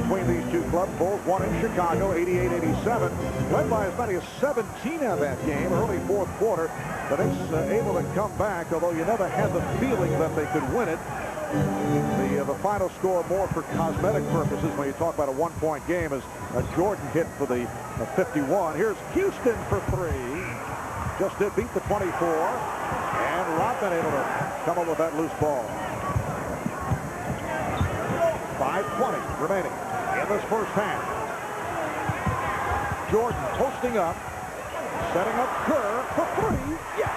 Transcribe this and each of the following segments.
between these two clubs. Bulls won in Chicago, 88-87. Led by as many as 17 in that game, early fourth quarter. The Knicks able to come back, although you never had the feeling that they could win it. The final score more for cosmetic purposes when you talk about a one-point game is a Jordan hit for the 51. Here's Houston for three. Just did beat the 24. And Rodman able to come up with that loose ball. 5:20 remaining in this first half. Jordan posting up, setting up Kerr for three. Yes!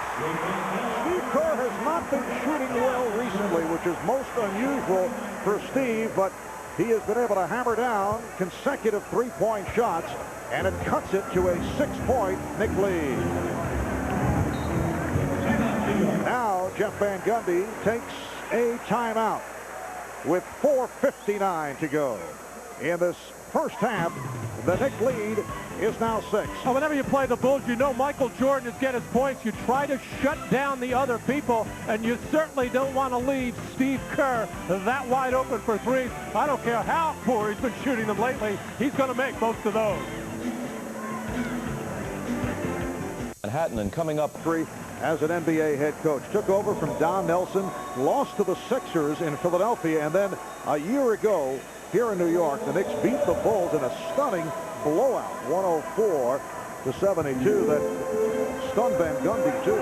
Steve Kerr has not been shooting well recently, which is most unusual for Steve, but he has been able to hammer down consecutive three-point shots, and it cuts it to a 6-point Knick lead. Now Jeff Van Gundy takes a timeout with 4:59 to go in this first half. The Knick lead is now 6. Well, whenever you play the Bulls, you know Michael Jordan is getting his points. You try to shut down the other people, and you certainly don't want to leave Steve Kerr that wide open for threes. I don't care how poor he's been shooting them lately. He's going to make most of those. Manhattan and coming up as an NBA head coach. Took over from Don Nelson, lost to the Sixers in Philadelphia, and then a year ago here in New York, the Knicks beat the Bulls in a stunning blowout, 104-72, that stunned Van Gundy too.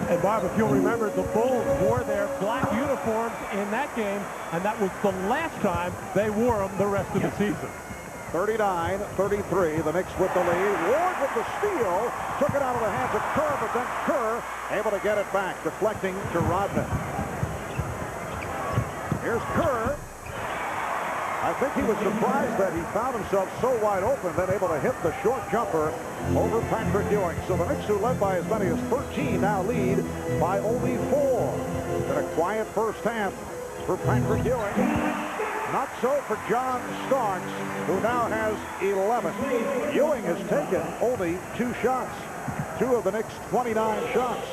And Bob, if you'll remember, the Bulls wore their black uniforms in that game, and that was the last time they wore them the rest of the season. 39-33, the Knicks with the lead. Ward with the steal, took it out of the hands of Kerr, but then Kerr able to get it back, deflecting to Rodman. Here's Kerr. I think he was surprised that he found himself so wide open, then able to hit the short jumper over Patrick Ewing. So the Knicks, who led by as many as 13, now lead by only 4. In a quiet first half for Patrick Ewing. Not so for John Starks, who now has 11. Ewing has taken only 2 shots. 2 of the Knicks' 29 shots.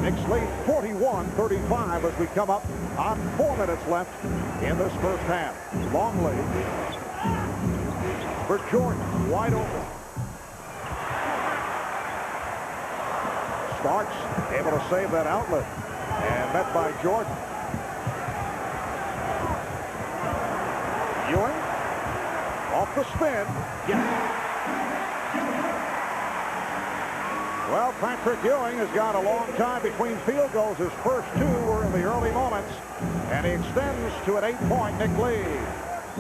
Knicks lead 41-35 as we come up on 4 minutes left in this first half. Longley for Jordan, wide open. Starks able to save that outlet and met by Jordan. Ewing off the spin. Yes. Well, Patrick Ewing has got a long time between field goals. His first 2 were in the early moments, and he extends to an 8-point Knick lead.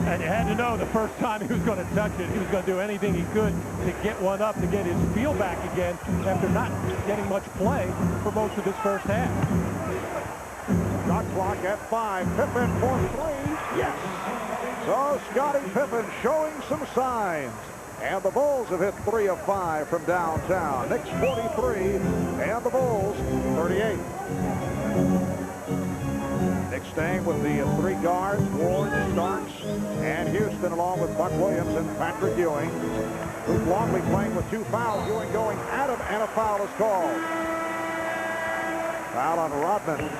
And you had to know the first time he was going to touch it, he was going to do anything he could to get one up, to get his feel back again after not getting much play for most of this first half. Shot clock at 5. Pippen for 3. Yes. So Scottie Pippen showing some signs. And the Bulls have hit 3 of 5 from downtown. Knicks 43 and the Bulls 38. Knicks staying with the 3 guards, Ward, Starks, and Houston, along with Buck Williams and Patrick Ewing. Luke Longley playing with 2 fouls. Ewing going at him, and a foul is called. Foul on Rodman.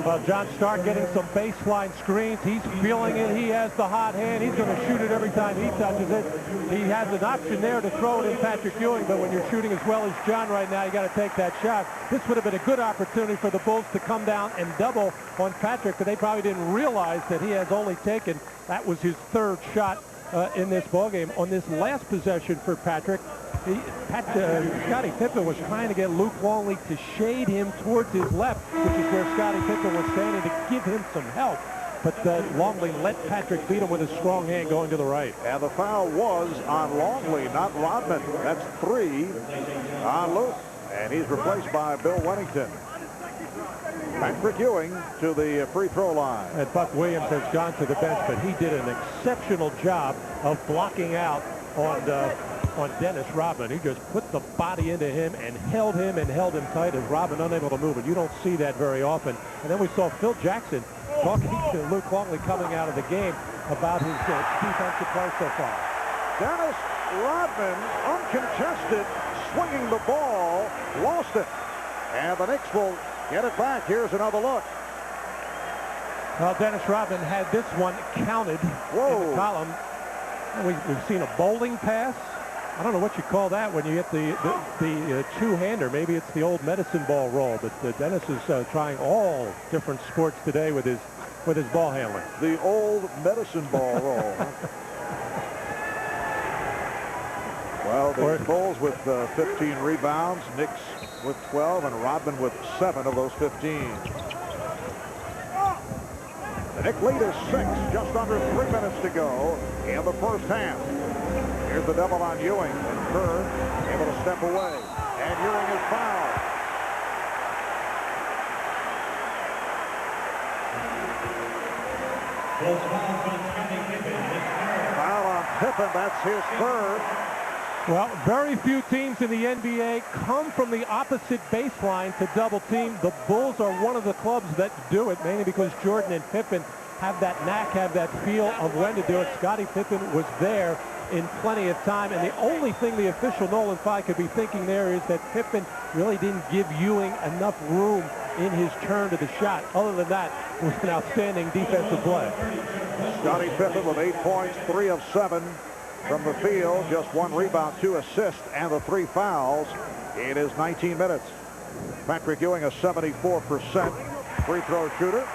Well, John Stark getting some baseline screens. He's feeling it. He has the hot hand. He's going to shoot it every time he touches it. He has an option there to throw it in Patrick Ewing, but when you're shooting as well as John right now, you got to take that shot. This would have been a good opportunity for the Bulls to come down and double on Patrick, but they probably didn't realize that he has only taken, that was his 3rd shot in this ballgame. On this last possession for Patrick, Scottie Pippen was trying to get Luke Longley to shade him towards his left, which is where Scottie Pippen was standing, to give him some help. But Longley let Patrick beat him with a strong hand going to the right. And the foul was on Longley, not Rodman. That's 3 on Luke. And he's replaced by Bill Wennington. Patrick Ewing to the free throw line. And Buck Williams has gone to the bench, but he did an exceptional job of blocking out on Dennis Rodman. He just put the body into him and held him tight as Rodman unable to move. And you don't see that very often. And then we saw Phil Jackson talking to Luke Longley coming out of the game about his defensive play so far. Dennis Rodman, uncontested, swinging the ball, lost it. And the Knicks will get it back. Here's another look. Well, Dennis Rodman had this one counted in the column. And we've seen a bowling pass. I don't know what you call that when you get the two-hander. Maybe it's the old medicine ball roll. But Dennis is trying all different sports today with his ball handling. The old medicine ball roll. Well, the Bulls with 15 rebounds, Knicks with 12, and Rodman with 7 of those 15. The Knicks lead is 6, just under 3 minutes to go in the first half. Here's the double on Ewing, and Kerr able to step away, and Ewing is fouled. Foul on Pippen, that's his third. Well, very few teams in the NBA come from the opposite baseline to double team. The Bulls are one of the clubs that do it, mainly because Jordan and Pippen have that knack, have that feel of when to do it. Scottie Pippen was there in plenty of time, and the only thing the official Nolan Fye could be thinking there is that Pippen really didn't give Ewing enough room in his turn to the shot. Other than that, it was an outstanding defensive play. Scottie Pippen with 8 points, 3 of 7 from the field, just 1 rebound, 2 assists, and the 3 fouls. It is 19 minutes. Patrick Ewing, a 74% free throw shooter.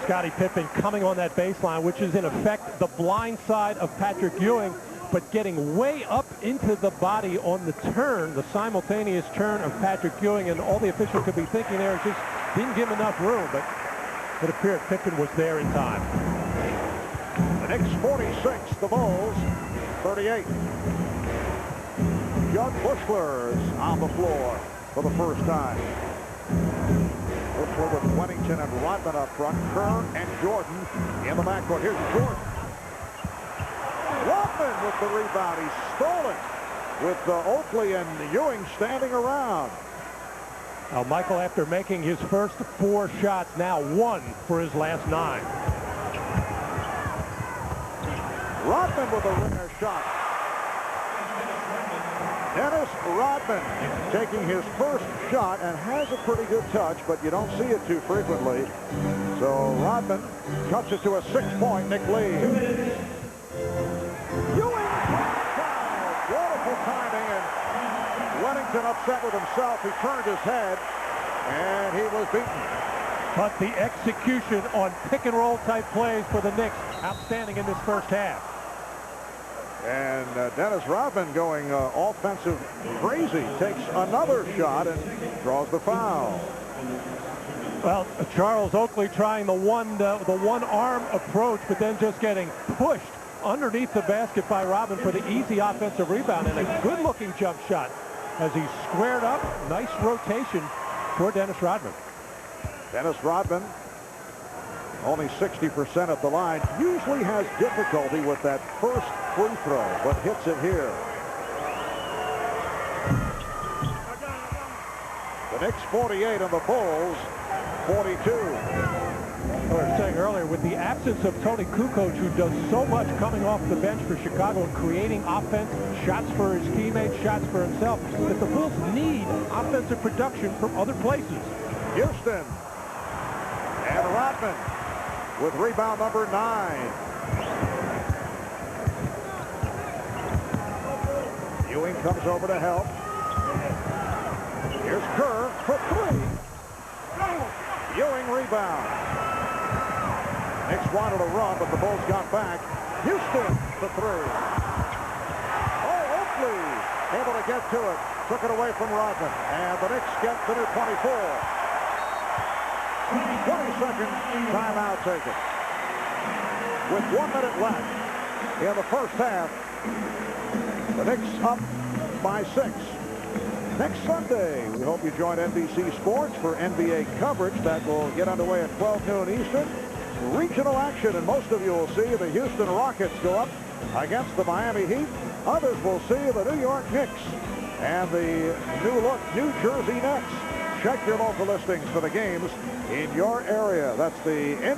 Scottie Pippen coming on that baseline, which is in effect the blind side of Patrick Ewing, but getting way up into the body on the turn, the simultaneous turn of Patrick Ewing, and all the official could be thinking there is just didn't give him enough room, but it appeared Pippen was there in time. The Knicks 46, the Bulls 38. Jud Buechler is on the floor for the first time. Buechler with Wennington and Rodman up front. Kerr and Jordan in the backcourt. Here's Jordan. Rodman with the rebound. He stole it with Oakley and Ewing standing around. Now, Michael, after making his first 4 shots, now 1 for his last 9. Rodman with a ringer shot. Dennis Rodman taking his first shot and has a pretty good touch, but you don't see it too frequently. So Rodman cuts it to a 6-point Knick lead. Ewing foul. Beautiful timing, and Wennington upset with himself. He turned his head, and he was beaten. But the execution on pick-and-roll type plays for the Knicks, outstanding in this first half. And Dennis Rodman going offensive crazy, takes another shot and draws the foul. Well, Charles Oakley trying the one-arm approach, but then just getting pushed underneath the basket by Rodman for the easy offensive rebound, and a good-looking jump shot as he squared up. Nice rotation for Dennis Rodman. Dennis Rodman, only 60% at the line, usually has difficulty with that first free throw, but hits it here. The Knicks 48 and the Bulls 42. We were saying earlier, with the absence of Tony Kukoc, who does so much coming off the bench for Chicago and creating offense, shots for his teammates, shots for himself, that the Bulls need offensive production from other places. Houston and Rodman with rebound number 9. Ewing comes over to help. Here's Kerr for 3. Ewing rebound. Knicks wanted a run, but the Bulls got back. Houston the 3. Oh, Oakley able to get to it. Took it away from Rodman. And the Knicks get to their 24. 20-second timeout taken. With 1 minute left in the first half, the Knicks up by 6. Next Sunday, we hope you join NBC Sports for NBA coverage that will get underway at 12 noon Eastern. Regional action, and most of you will see the Houston Rockets go up against the Miami Heat. Others will see the New York Knicks and the new-look New Jersey Nets. Check your local listings for the games in your area. That's the